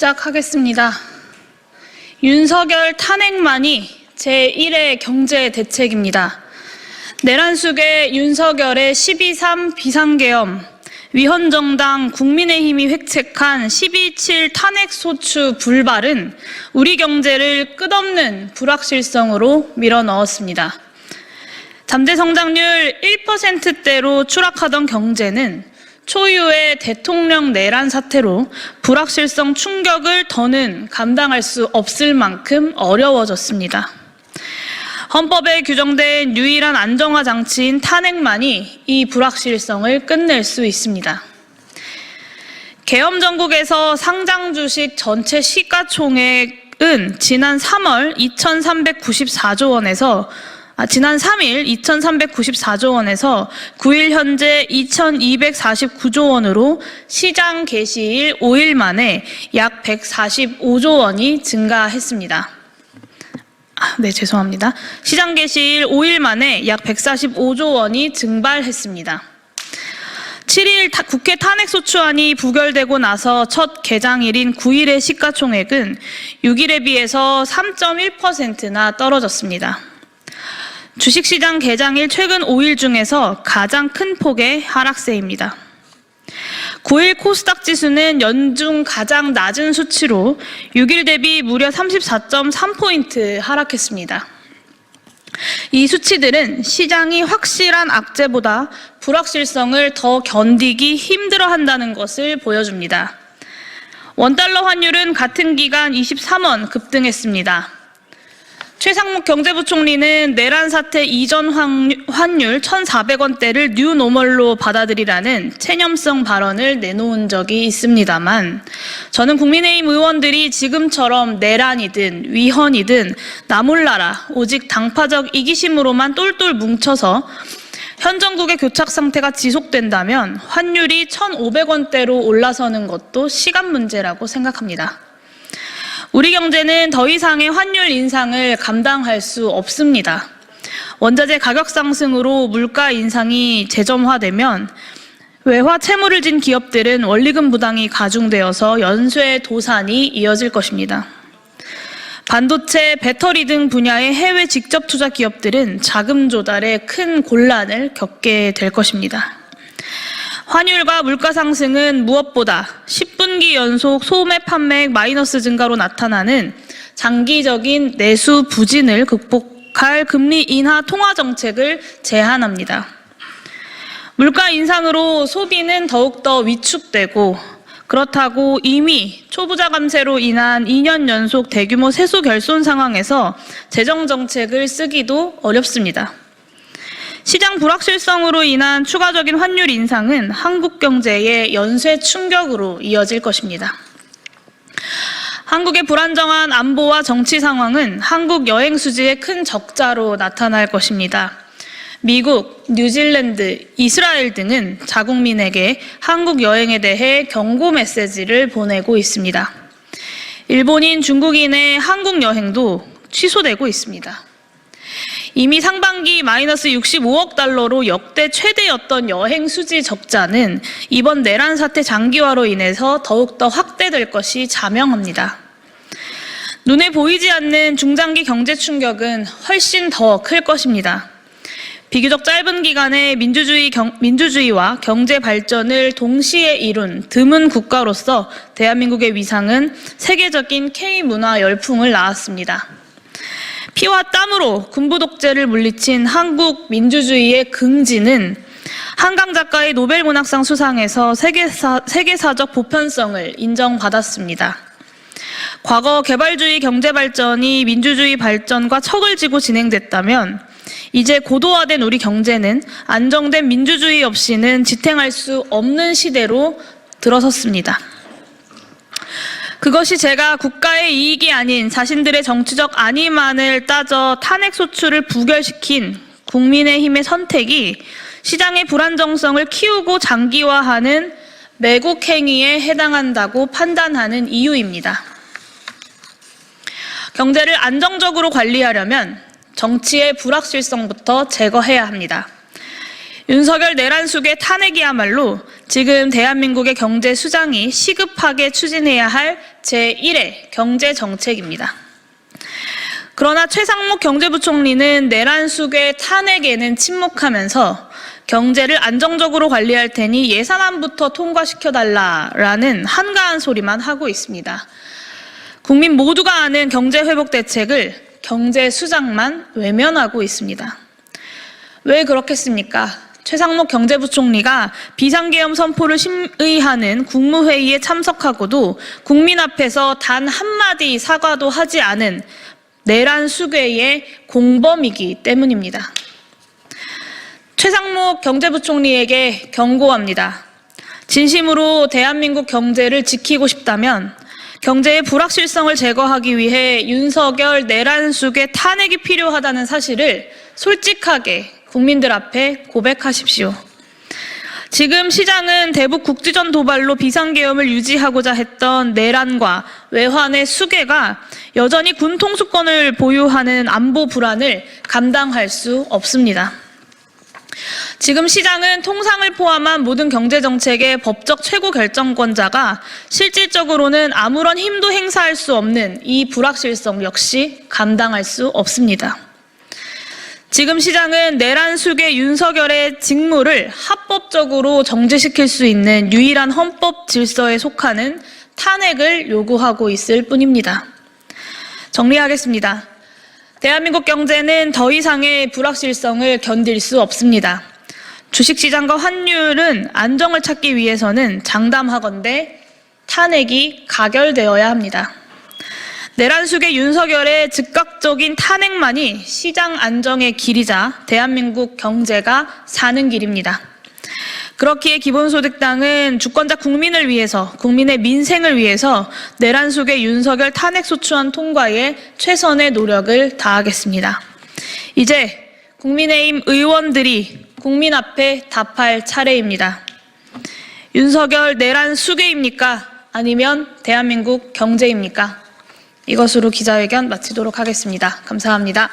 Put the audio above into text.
시작하겠습니다. 윤석열 탄핵만이 제1의 경제 대책입니다. 내란 속에 윤석열의 12.3 비상계엄, 위헌정당 국민의힘이 획책한 12.7 탄핵소추 불발은 우리 경제를 끝없는 불확실성으로 밀어넣었습니다. 잠재성장률 1%대로 추락하던 경제는 초유의 대통령 내란 사태로 불확실성 충격을 더는 감당할 수 없을 만큼 어려워졌습니다. 헌법에 규정된 유일한 안정화 장치인 탄핵만이 이 불확실성을 끝낼 수 있습니다. 계엄 전국에서 상장 주식 전체 시가총액은 지난 3월 2,394조 원에서 지난 3일 2,394조 원에서 9일 현재 2,249조 원으로 시장 개시일 5일 만에 약 145조 원이 증가했습니다. 죄송합니다. 시장 개시일 5일 만에 약 145조 원이 증발했습니다. 7일 국회 탄핵소추안이 부결되고 나서 첫 개장일인 9일의 시가총액은 6일에 비해서 3.1%나 떨어졌습니다. 주식시장 개장일 최근 5일 중에서 가장 큰 폭의 하락세입니다. 9일 코스닥 지수는 연중 가장 낮은 수치로 6일 대비 무려 34.3포인트 하락했습니다. 이 수치들은 시장이 확실한 악재보다 불확실성을 더 견디기 힘들어한다는 것을 보여줍니다. 원달러 환율은 같은 기간 23원 급등했습니다. 최상목 경제부총리는 내란 사태 이전 환율 1,400원대를 뉴노멀로 받아들이라는 체념성 발언을 내놓은 적이 있습니다만 저는 국민의힘 의원들이 지금처럼 내란이든 위헌이든 나 몰라라 오직 당파적 이기심으로만 똘똘 뭉쳐서 현 정국의 교착 상태가 지속된다면 환율이 1,500원대로 올라서는 것도 시간 문제라고 생각합니다. 우리 경제는 더 이상의 환율 인상을 감당할 수 없습니다. 원자재 가격 상승으로 물가 인상이 재점화되면 외화 채무를 진 기업들은 원리금 부담이 가중되어서 연쇄 도산이 이어질 것입니다. 반도체, 배터리 등 분야의 해외 직접 투자 기업들은 자금 조달에 큰 곤란을 겪게 될 것입니다. 환율과 물가 상승은 무엇보다 10분기 연속 소매 판매액 마이너스 증가로 나타나는 장기적인 내수 부진을 극복할 금리 인하 통화 정책을 제한합니다. 물가 인상으로 소비는 더욱더 위축되고 그렇다고 이미 초부자 감세로 인한 2년 연속 대규모 세수 결손 상황에서 재정 정책을 쓰기도 어렵습니다. 시장 불확실성으로 인한 추가적인 환율 인상은 한국 경제의 연쇄 충격으로 이어질 것입니다. 한국의 불안정한 안보와 정치 상황은 한국 여행 수지의 큰 적자로 나타날 것입니다. 미국, 뉴질랜드, 이스라엘 등은 자국민에게 한국 여행에 대해 경고 메시지를 보내고 있습니다. 일본인, 중국인의 한국 여행도 취소되고 있습니다. 이미 상반기 마이너스 65억 달러로 역대 최대였던 여행 수지 적자는 이번 내란 사태 장기화로 인해서 더욱더 확대될 것이 자명합니다. 눈에 보이지 않는 중장기 경제 충격은 훨씬 더 클 것입니다. 비교적 짧은 기간에 민주주의와 경제 발전을 동시에 이룬 드문 국가로서 대한민국의 위상은 세계적인 K문화 열풍을 낳았습니다. 피와 땀으로 군부 독재를 물리친 한국 민주주의의 긍지는 한강 작가의 노벨문학상 수상에서 세계사적 보편성을 인정받았습니다. 과거 개발주의 경제 발전이 민주주의 발전과 척을 지고 진행됐다면 이제 고도화된 우리 경제는 안정된 민주주의 없이는 지탱할 수 없는 시대로 들어섰습니다. 그것이 제가 국가의 이익이 아닌 자신들의 정치적 안위만을 따져 탄핵소추를 부결시킨 국민의힘의 선택이 시장의 불안정성을 키우고 장기화하는 매국 행위에 해당한다고 판단하는 이유입니다. 경제를 안정적으로 관리하려면 정치의 불확실성부터 제거해야 합니다. 윤석열 내란숙의 탄핵이야말로 지금 대한민국의 경제 수장이 시급하게 추진해야 할 제1의 경제정책입니다. 그러나 최상목 경제부총리는 내란숙의 탄핵에는 침묵하면서 경제를 안정적으로 관리할 테니 예산안부터 통과시켜달라라는 한가한 소리만 하고 있습니다. 국민 모두가 아는 경제회복 대책을 경제수장만 외면하고 있습니다. 왜 그렇겠습니까? 최상목 경제부총리가 비상계엄 선포를 심의하는 국무회의에 참석하고도 국민 앞에서 단 한마디 사과도 하지 않은 내란 수괴의 공범이기 때문입니다. 최상목 경제부총리에게 경고합니다. 진심으로 대한민국 경제를 지키고 싶다면 경제의 불확실성을 제거하기 위해 윤석열 내란숙의 탄핵이 필요하다는 사실을 솔직하게 국민들 앞에 고백하십시오. 지금 시장은 대북 국지전 도발로 비상계엄을 유지하고자 했던 내란과 외환의 수괴가 여전히 군 통수권을 보유하는 안보 불안을 감당할 수 없습니다. 지금 시장은 통상을 포함한 모든 경제정책의 법적 최고 결정권자가 실질적으로는 아무런 힘도 행사할 수 없는 이 불확실성 역시 감당할 수 없습니다. 지금 시장은 내란숙의 윤석열의 직무를 합법적으로 정지시킬 수 있는 유일한 헌법 질서에 속하는 탄핵을 요구하고 있을 뿐입니다. 정리하겠습니다. 대한민국 경제는 더 이상의 불확실성을 견딜 수 없습니다. 주식시장과 환율은 안정을 찾기 위해서는 장담하건대 탄핵이 가결되어야 합니다. 내란숙의 윤석열의 즉각적인 탄핵만이 시장 안정의 길이자 대한민국 경제가 사는 길입니다. 그렇기에 기본소득당은 주권자 국민을 위해서, 국민의 민생을 위해서 내란숙의 윤석열 탄핵소추안 통과에 최선의 노력을 다하겠습니다. 이제 국민의힘 의원들이 국민 앞에 답할 차례입니다. 윤석열 내란 수괴입니까? 아니면 대한민국 경제입니까? 이것으로 기자회견 마치도록 하겠습니다. 감사합니다.